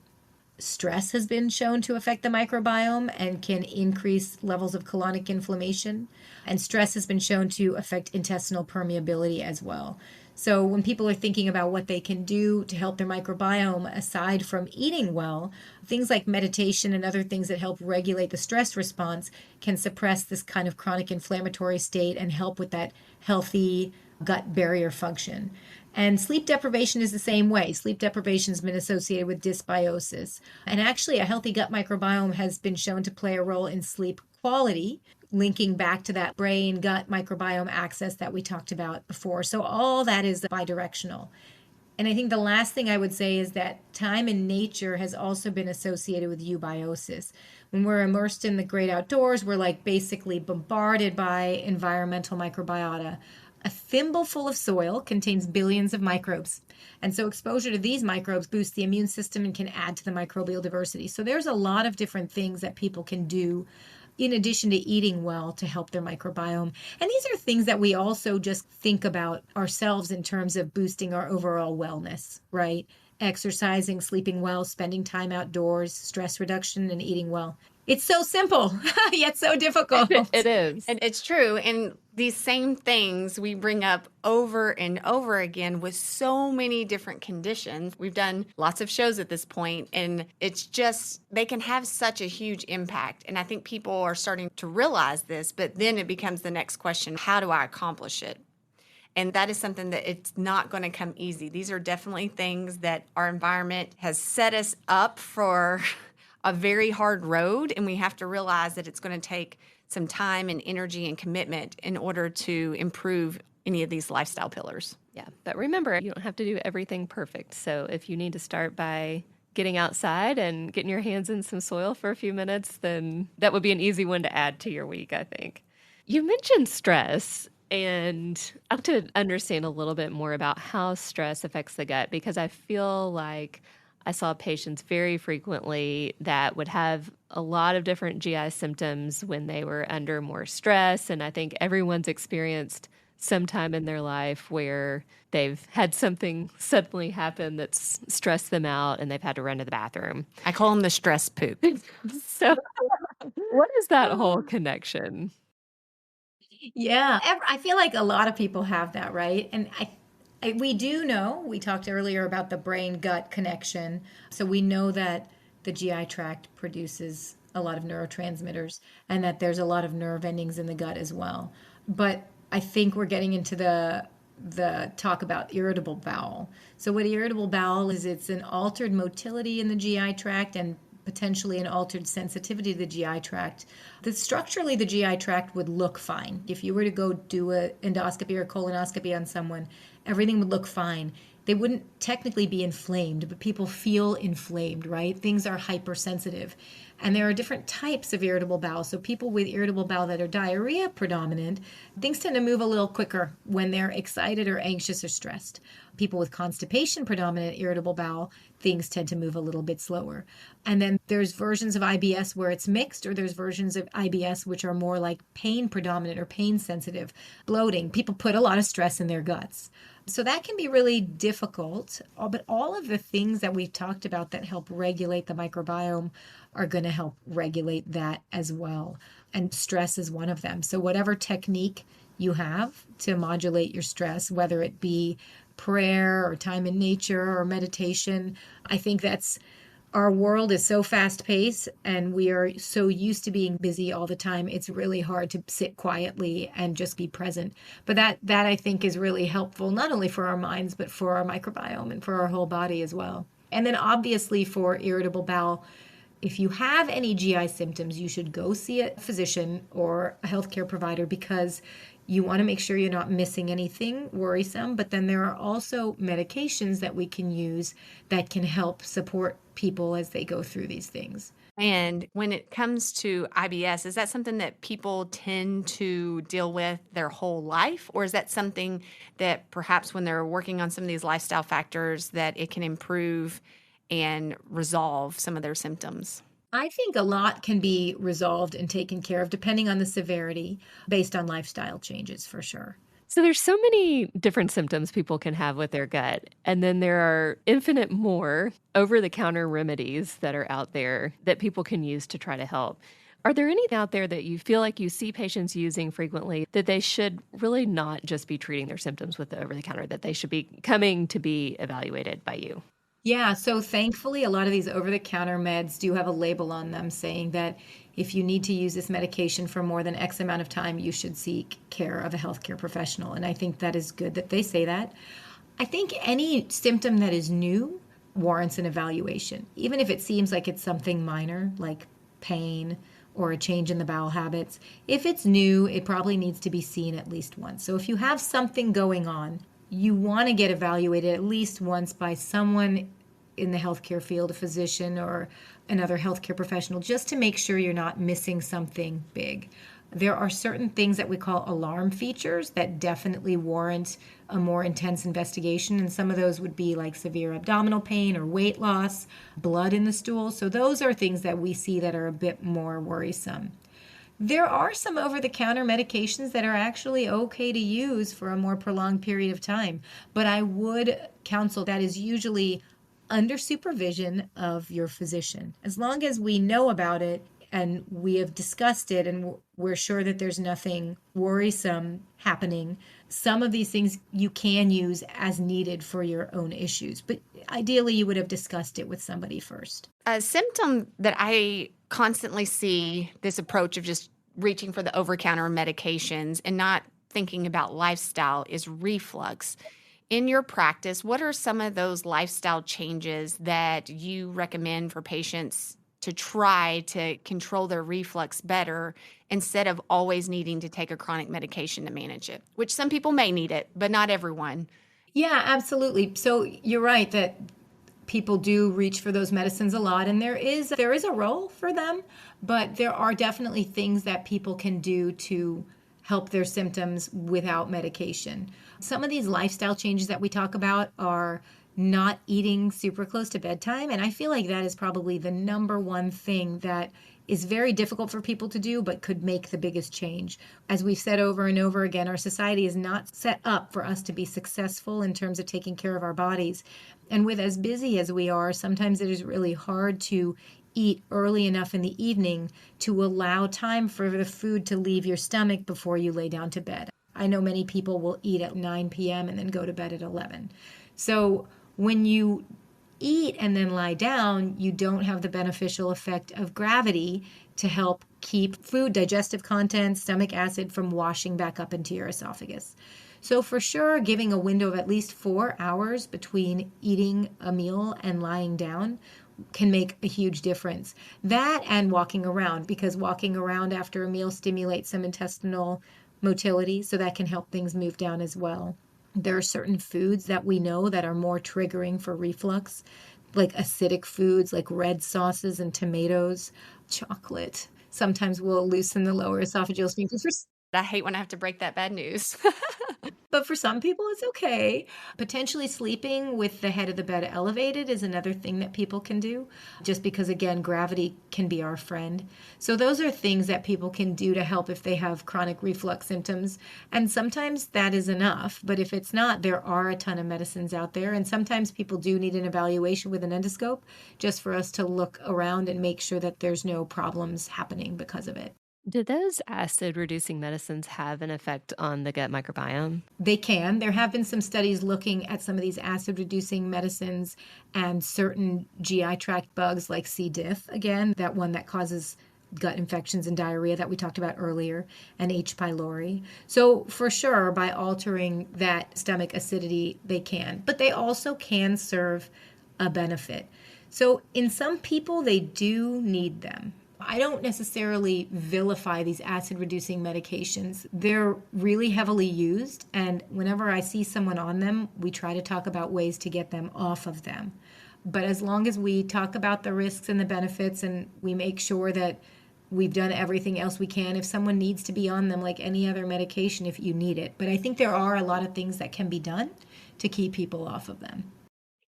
Stress has been shown to affect the microbiome and can increase levels of colonic inflammation. And stress has been shown to affect intestinal permeability as well. So when people are thinking about what they can do to help their microbiome, aside from eating well, things like meditation and other things that help regulate the stress response can suppress this kind of chronic inflammatory state and help with that healthy gut barrier function. And sleep deprivation is the same way. Sleep deprivation has been associated with dysbiosis. And actually, a healthy gut microbiome has been shown to play a role in sleep quality, linking back to that brain-gut microbiome axis that we talked about before. So all that is bidirectional. And I think the last thing I would say is that time in nature has also been associated with eubiosis. When we're immersed in the great outdoors, we're like basically bombarded by environmental microbiota. A thimbleful of soil contains billions of microbes. And so exposure to these microbes boosts the immune system and can add to the microbial diversity. So there's a lot of different things that people can do in addition to eating well to help their microbiome. And these are things that we also just think about ourselves in terms of boosting our overall wellness, right? Exercising, sleeping well, spending time outdoors, stress reduction, and eating well. It's so simple, yet so difficult. It is. And it's true. And these same things we bring up over and over again with so many different conditions. We've done lots of shows at this point, and it's just, they can have such a huge impact. And I think people are starting to realize this, but then it becomes the next question, how do I accomplish it? And that is something that it's not going to come easy. These are definitely things that our environment has set us up for a very hard road, and we have to realize that it's going to take some time and energy and commitment in order to improve any of these lifestyle pillars. Yeah, but remember, you don't have to do everything perfect. So if you need to start by getting outside and getting your hands in some soil for a few minutes, then that would be an easy one to add to your week, I think. You mentioned stress, and I'd like to understand a little bit more about how stress affects the gut, because I feel like I saw patients very frequently that would have a lot of different GI symptoms when they were under more stress. And I think everyone's experienced some time in their life where they've had something suddenly happen that's stressed them out and they've had to run to the bathroom. I call them the stress poop. So what is that whole connection? Yeah, I feel like a lot of people have that, right? And we do know, we talked earlier about the brain-gut connection. So we know that the GI tract produces a lot of neurotransmitters and that there's a lot of nerve endings in the gut as well. But I think we're getting into the talk about irritable bowel. So what irritable bowel is, it's an altered motility in the GI tract and potentially an altered sensitivity to the GI tract. Structurally, the GI tract would look fine. If you were to go do an endoscopy or colonoscopy on someone, everything would look fine. They wouldn't technically be inflamed, but people feel inflamed, right? Things are hypersensitive. And there are different types of irritable bowel. So people with irritable bowel that are diarrhea predominant, things tend to move a little quicker when they're excited or anxious or stressed. People with constipation predominant irritable bowel, things tend to move a little bit slower. And then there's versions of IBS where it's mixed, or there's versions of IBS which are more like pain predominant or pain sensitive, bloating. People put a lot of stress in their guts. So that can be really difficult, but all of the things that we've talked about that help regulate the microbiome are going to help regulate that as well. And stress is one of them. So whatever technique you have to modulate your stress, whether it be prayer or time in nature or meditation, I think that's Our world is so fast paced and we are so used to being busy all the time. It's really hard to sit quietly and just be present. But that I think is really helpful, not only for our minds, but for our microbiome and for our whole body as well. And then obviously for irritable bowel, if you have any GI symptoms, you should go see a physician or a healthcare provider because you want to make sure you're not missing anything worrisome. But then there are also medications that we can use that can help support people as they go through these things. And when it comes to IBS, is that something that people tend to deal with their whole life? Or is that something that perhaps when they're working on some of these lifestyle factors that it can improve and resolve some of their symptoms? I think a lot can be resolved and taken care of depending on the severity based on lifestyle changes for sure. So there's so many different symptoms people can have with their gut. And then there are infinite more over-the-counter remedies that are out there that people can use to try to help. Are there any out there that you feel like you see patients using frequently that they should really not just be treating their symptoms with the over-the-counter, that they should be coming to be evaluated by you? Yeah, so thankfully, a lot of these over-the-counter meds do have a label on them saying that if you need to use this medication for more than X amount of time, you should seek care of a healthcare professional. And I think that is good that they say that. I think any symptom that is new warrants an evaluation, even if it seems like it's something minor, like pain or a change in the bowel habits. If it's new, it probably needs to be seen at least once. So if you have something going on, you want to get evaluated at least once by someone in the healthcare field, a physician or another healthcare professional, just to make sure you're not missing something big. There are certain things that we call alarm features that definitely warrant a more intense investigation, and some of those would be like severe abdominal pain or weight loss, blood in the stool. So those are things that we see that are a bit more worrisome. There are some over-the-counter medications that are actually okay to use for a more prolonged period of time, but I would counsel that is usually under supervision of your physician. As long as we know about it and we have discussed it and we're sure that there's nothing worrisome happening, some of these things you can use as needed for your own issues. But ideally, you would have discussed it with somebody first. A symptom that I constantly see this approach of just reaching for the over-counter medications and not thinking about lifestyle is reflux. In your practice, what are some of those lifestyle changes that you recommend for patients to try to control their reflux better instead of always needing to take a chronic medication to manage it, which some people may need it, but not everyone? Yeah, absolutely. So you're right that people do reach for those medicines a lot, and there is a role for them, but there are definitely things that people can do to help their symptoms without medication. Some of these lifestyle changes that we talk about are not eating super close to bedtime, and I feel like that is probably the number one thing that is very difficult for people to do, but could make the biggest change. As we've said over and over again, our society is not set up for us to be successful in terms of taking care of our bodies. And with as busy as we are, sometimes it is really hard to eat early enough in the evening to allow time for the food to leave your stomach before you lay down to bed. I know many people will eat at 9 p.m. and then go to bed at 11. So when you eat and then lie down, you don't have the beneficial effect of gravity to help keep food, digestive content, stomach acid from washing back up into your esophagus. So for sure, giving a window of at least 4 hours between eating a meal and lying down can make a huge difference. That and walking around, because walking around after a meal stimulates some intestinal motility, so that can help things move down as well. There are certain foods that we know that are more triggering for reflux, like acidic foods like red sauces and tomatoes, chocolate. Sometimes will loosen the lower esophageal sphincter. I hate when I have to break that bad news. But for some people, it's okay. Potentially sleeping with the head of the bed elevated is another thing that people can do, just because, again, gravity can be our friend. So those are things that people can do to help if they have chronic reflux symptoms. And sometimes that is enough. But if it's not, there are a ton of medicines out there. And sometimes people do need an evaluation with an endoscope just for us to look around and make sure that there's no problems happening because of it. Do those acid-reducing medicines have an effect on the gut microbiome? They can. There have been some studies looking at some of these acid reducing medicines and certain GI tract bugs like C. diff, again, that one that causes gut infections and diarrhea that we talked about earlier, and H. pylori. So, for sure, by altering that stomach acidity, they can. But they also can serve a benefit. So, in some people, they do need them. I don't necessarily vilify these acid reducing medications. They're really heavily used, and whenever I see someone on them, we try to talk about ways to get them off of them. But as long as we talk about the risks and the benefits and we make sure that we've done everything else we can, if someone needs to be on them like any other medication, if you need it. But I think there are a lot of things that can be done to keep people off of them.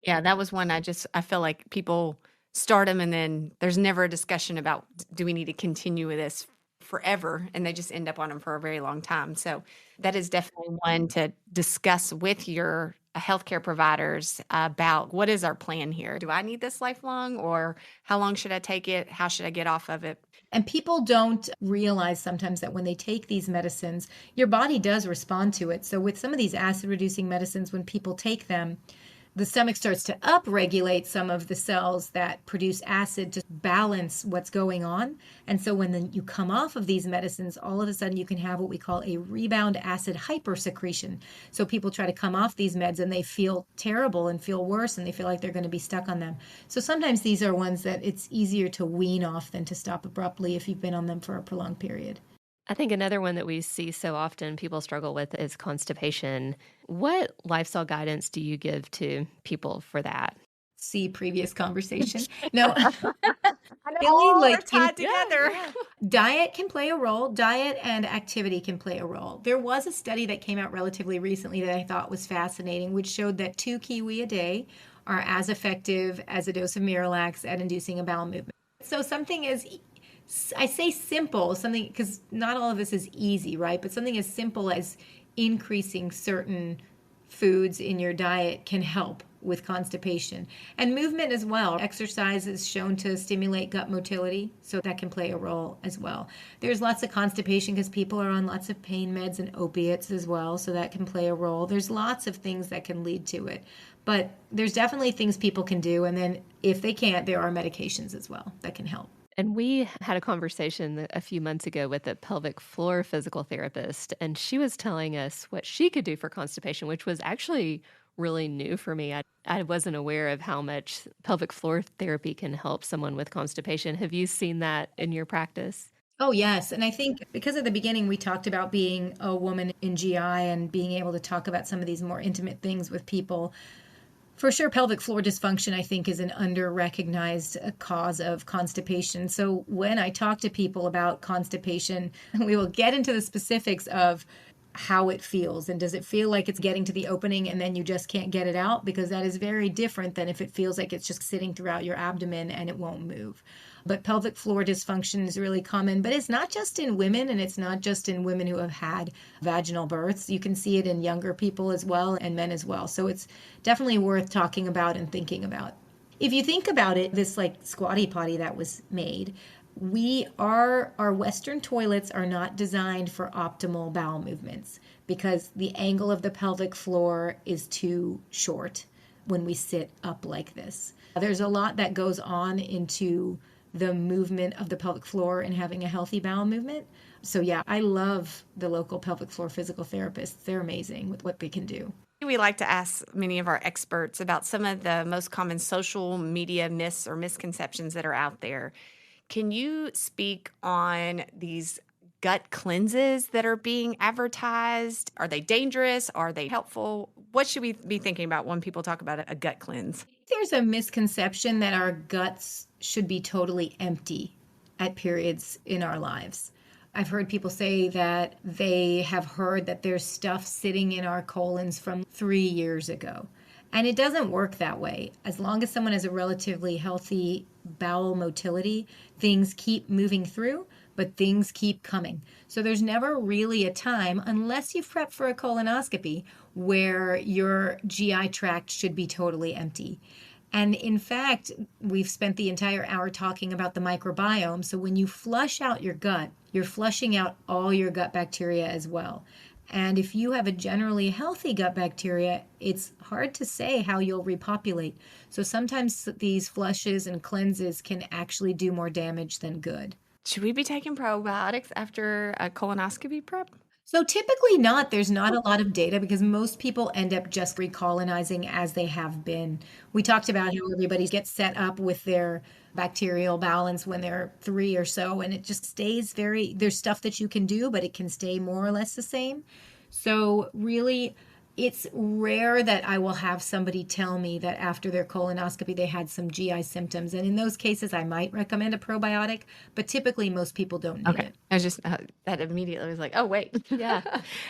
Yeah, that was one I feel like people start them and then there's never a discussion about do we need to continue with this forever, and they just end up on them for a very long time. So that is definitely one to discuss with your healthcare providers about what is our plan here. Do I need this lifelong, or how long should I take it? How should I get off of it? And people don't realize sometimes that when they take these medicines, your body does respond to it. So, with some of these acid reducing medicines, when people take them, the stomach starts to upregulate some of the cells that produce acid to balance what's going on. And so when you come off of these medicines, all of a sudden you can have what we call a rebound acid hypersecretion. So people try to come off these meds and they feel terrible and feel worse and they feel like they're going to be stuck on them. So sometimes these are ones that it's easier to wean off than to stop abruptly if you've been on them for a prolonged period. I think another one that we see so often people struggle with is constipation. What lifestyle guidance do you give to people for that? See previous conversation. No, I know really all like are tied together. diet can play a role. Diet and activity can play a role. There was a study that came out relatively recently that I thought was fascinating, which showed that 2 kiwi a day are as effective as a dose of Miralax at inducing a bowel movement. So something as I say simple, something because not all of this is easy, right? But something as simple as increasing certain foods in your diet can help with constipation. And movement as well. Exercise is shown to stimulate gut motility, so that can play a role as well. There's lots of constipation because people are on lots of pain meds and opiates as well, so that can play a role. There's lots of things that can lead to it. But there's definitely things people can do, and then if they can't, there are medications as well that can help. And we had a conversation a few months ago with a pelvic floor physical therapist, and she was telling us what she could do for constipation, which was actually really new for me. I wasn't aware of how much pelvic floor therapy can help someone with constipation. Have you seen that in your practice? Oh, yes. And I think because at the beginning we talked about being a woman in GI and being able to talk about some of these more intimate things with people. For sure, pelvic floor dysfunction, I think, is an under-recognized cause of constipation. So when I talk to people about constipation, we will get into the specifics of how it feels. And does it feel like it's getting to the opening and then you just can't get it out? Because that is very different than if it feels like it's just sitting throughout your abdomen and it won't move. But pelvic floor dysfunction is really common, but it's not just in women and it's not just in women who have had vaginal births. You can see it in younger people as well and men as well. So it's definitely worth talking about and thinking about. If you think about it, this like squatty potty that was made, our Western toilets are not designed for optimal bowel movements because the angle of the pelvic floor is too short when we sit up like this. There's a lot that goes on into the movement of the pelvic floor and having a healthy bowel movement. So yeah, I love the local pelvic floor physical therapists. They're amazing with what they can do. We like to ask many of our experts about some of the most common social media myths or misconceptions that are out there. Can you speak on these gut cleanses that are being advertised? Are they dangerous? Are they helpful? What should we be thinking about when people talk about a gut cleanse? There's a misconception that our guts should be totally empty at periods in our lives. I've heard people say that they have heard that there's stuff sitting in our colons from 3 years ago. And it doesn't work that way. As long as someone has a relatively healthy bowel motility, things keep moving through, but things keep coming. So there's never really a time, unless you've prepped for a colonoscopy, where your GI tract should be totally empty. And in fact, we've spent the entire hour talking about the microbiome. So when you flush out your gut, you're flushing out all your gut bacteria as well. And if you have a generally healthy gut bacteria, it's hard to say how you'll repopulate. So sometimes these flushes and cleanses can actually do more damage than good. Should we be taking probiotics after a colonoscopy prep? So typically not. There's not a lot of data because most people end up just recolonizing as they have been. We talked about how everybody gets set up with their bacterial balance when they're 3 or so, and it just stays there's stuff that you can do, but it can stay more or less the same. So really, it's rare that I will have somebody tell me that after their colonoscopy they had some GI symptoms. And in those cases, I might recommend a probiotic, but typically most people don't need it. I was just, that immediately was like, oh, wait. Yeah.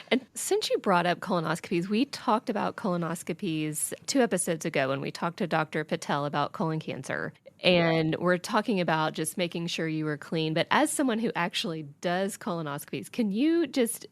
And since you brought up colonoscopies, we talked about colonoscopies 2 episodes ago when we talked to Dr. Patel about colon cancer. And we're talking about just making sure you were clean. But as someone who actually does colonoscopies, can you just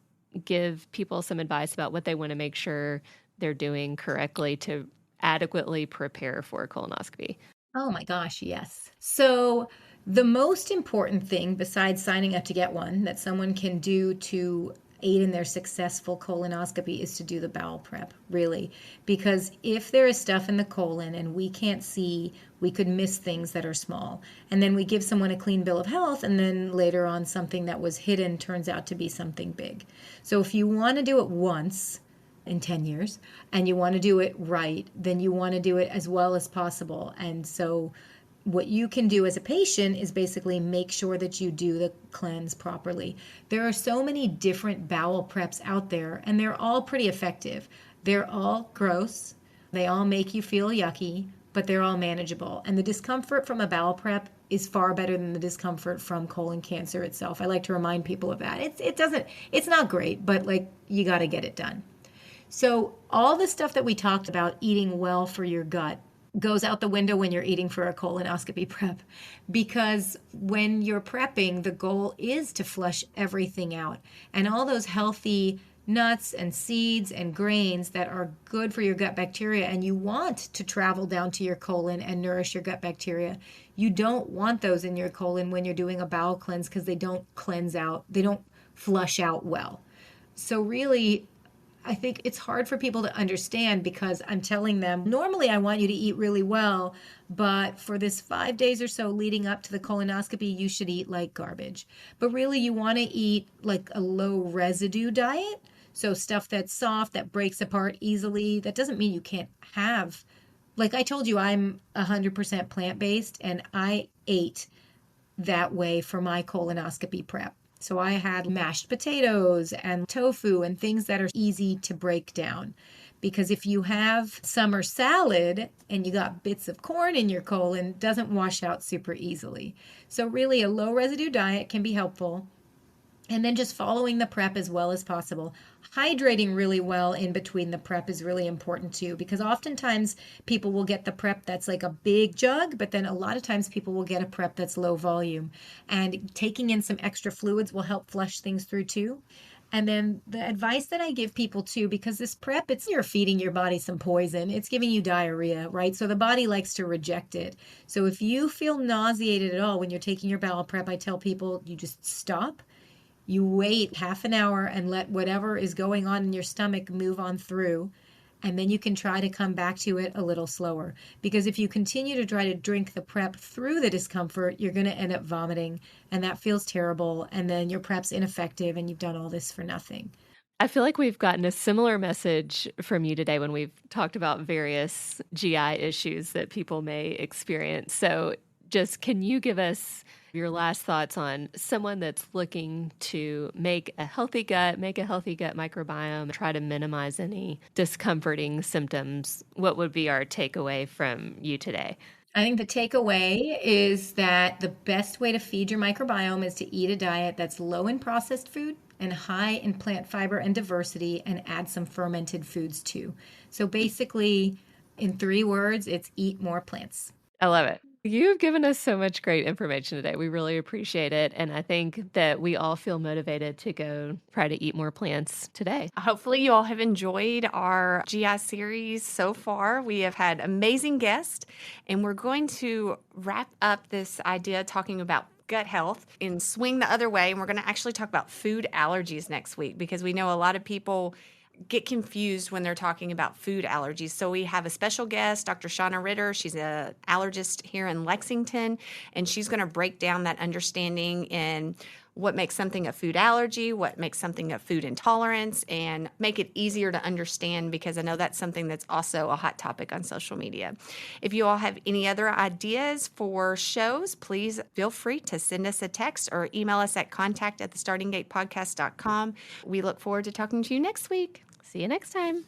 give people some advice about what they want to make sure they're doing correctly to adequately prepare for a colonoscopy? Oh my gosh, yes. So the most important thing besides signing up to get one that someone can do to aid in their successful colonoscopy is to do the bowel prep, really. Because if there is stuff in the colon and we can't see, we could miss things that are small. And then we give someone a clean bill of health, and then later on something that was hidden turns out to be something big. So if you want to do it once in 10 years and you want to do it right, then you want to do it as well as possible. And so what you can do as a patient is basically make sure that you do the cleanse properly. There are so many different bowel preps out there, and they're all pretty effective. They're all gross. They all make you feel yucky, but they're all manageable. And the discomfort from a bowel prep is far better than the discomfort from colon cancer itself. I like to remind people of that. It's not great, but like you got to get it done. So all the stuff that we talked about, eating well for your gut, goes out the window when you're eating for a colonoscopy prep, because when you're prepping, the goal is to flush everything out, and all those healthy nuts and seeds and grains that are good for your gut bacteria, and you want to travel down to your colon and nourish your gut bacteria. You don't want those in your colon when you're doing a bowel cleanse because they don't cleanse out, they don't flush out well. So really, I think it's hard for people to understand because I'm telling them, normally I want you to eat really well, but for this 5 days or so leading up to the colonoscopy, you should eat like garbage. But really you want to eat like a low residue diet. So stuff that's soft, that breaks apart easily. That doesn't mean you can't have, like I told you, I'm 100% plant-based, and I ate that way for my colonoscopy prep. So I had mashed potatoes and tofu and things that are easy to break down. Because if you have summer salad and you got bits of corn in your colon, it doesn't wash out super easily. So really a low residue diet can be helpful. And then just following the prep as well as possible. Hydrating really well in between the prep is really important too, because oftentimes people will get the prep that's like a big jug, but then a lot of times people will get a prep that's low volume. And taking in some extra fluids will help flush things through too. And then the advice that I give people too, because this prep, you're feeding your body some poison. It's giving you diarrhea, right? So the body likes to reject it. So if you feel nauseated at all when you're taking your bowel prep, I tell people you just stop. You wait half an hour and let whatever is going on in your stomach move on through, and then you can try to come back to it a little slower. Because if you continue to try to drink the prep through the discomfort, you're going to end up vomiting, and that feels terrible, and then your prep's ineffective, and you've done all this for nothing. I feel like we've gotten a similar message from you today when we've talked about various GI issues that people may experience. So just can you give us your last thoughts on someone that's looking to make a healthy gut microbiome, try to minimize any discomforting symptoms? What would be our takeaway from you today? I think the takeaway is that the best way to feed your microbiome is to eat a diet that's low in processed food and high in plant fiber and diversity, and add some fermented foods too. So basically, in 3 words, it's eat more plants. I love it. You've given us so much great information today. We really appreciate it. And I think that we all feel motivated to go try to eat more plants today. Hopefully, you all have enjoyed our GI series so far. We have had amazing guests, and we're going to wrap up this idea talking about gut health and swing the other way. And we're going to actually talk about food allergies next week because we know a lot of people get confused when they're talking about food allergies. So we have a special guest, Dr. Shauna Ritter. She's an allergist here in Lexington, and she's going to break down that understanding in what makes something a food allergy, what makes something a food intolerance, and make it easier to understand because I know that's something that's also a hot topic on social media. If you all have any other ideas for shows, please feel free to send us a text or email us at contact@thestartinggatepodcast.com. We look forward to talking to you next week. See you next time.